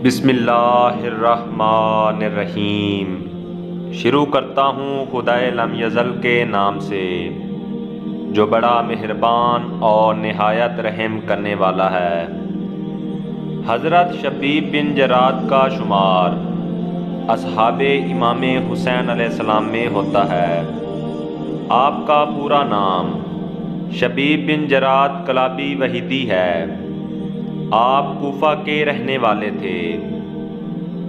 بسم اللہ الرحمن الرحیم۔ شروع کرتا ہوں خدائے لم یزل کے نام سے جو بڑا مہربان اور نہایت رحم کرنے والا ہے۔ حضرت شبیب بن جراد کا شمار اصحاب امام حسین علیہ السلام میں ہوتا ہے۔ آپ کا پورا نام شبیب بن جراد کلابی وحیدی ہے۔ آپ کوفہ کے رہنے والے تھے۔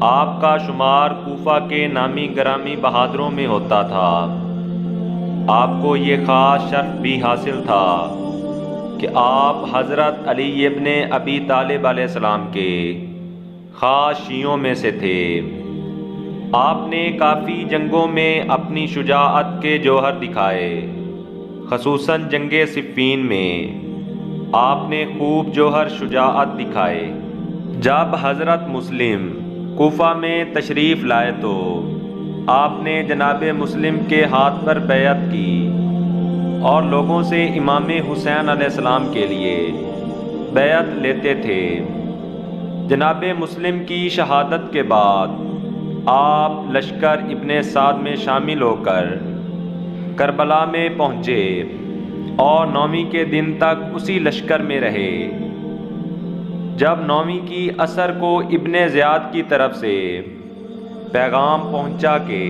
آپ کا شمار کوفہ کے نامی گرامی بہادروں میں ہوتا تھا۔ آپ کو یہ خاص شرف بھی حاصل تھا کہ آپ حضرت علی ابن ابی طالب علیہ السلام کے خاص شیعوں میں سے تھے۔ آپ نے کافی جنگوں میں اپنی شجاعت کے جوہر دکھائے، خصوصاً جنگ صفین میں آپ نے خوب جوہر شجاعت دکھائے۔ جب حضرت مسلم کوفہ میں تشریف لائے تو آپ نے جناب مسلم کے ہاتھ پر بیعت کی اور لوگوں سے امام حسین علیہ السلام کے لیے بیعت لیتے تھے۔ جناب مسلم کی شہادت کے بعد آپ لشکر ابن سعد میں شامل ہو کر کربلا میں پہنچے اور 9ویں کے دن تک اسی لشکر میں رہے۔ جب 9ویں کی عصر کو ابن زیاد کی طرف سے پیغام پہنچا کہ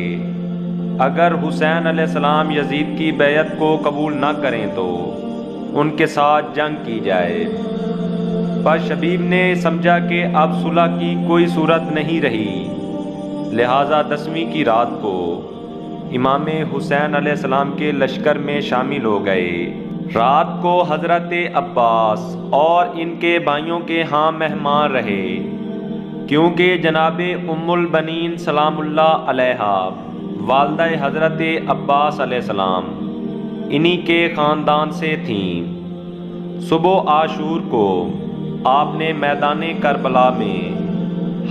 اگر حسین علیہ السلام یزید کی بیعت کو قبول نہ کریں تو ان کے ساتھ جنگ کی جائے، پر شبیب نے سمجھا کہ اب صلح کی کوئی صورت نہیں رہی، لہٰذا 10ویں کی رات کو امام حسین علیہ السلام کے لشکر میں شامل ہو گئے۔ رات کو حضرت عباس اور ان کے بھائیوں کے ہاں مہمان رہے، کیونکہ جناب ام البنین سلام اللہ علیہا والدہ حضرت عباس علیہ السلام انہی کے خاندان سے تھیں۔ صبح عاشور کو آپ نے میدان کربلا میں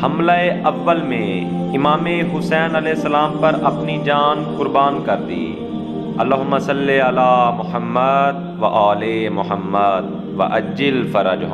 حملہ اول میں امام حسین علیہ السلام پر اپنی جان قربان کر دی۔ اللہم صلی علی محمد و آل محمد و عجل فرجہم۔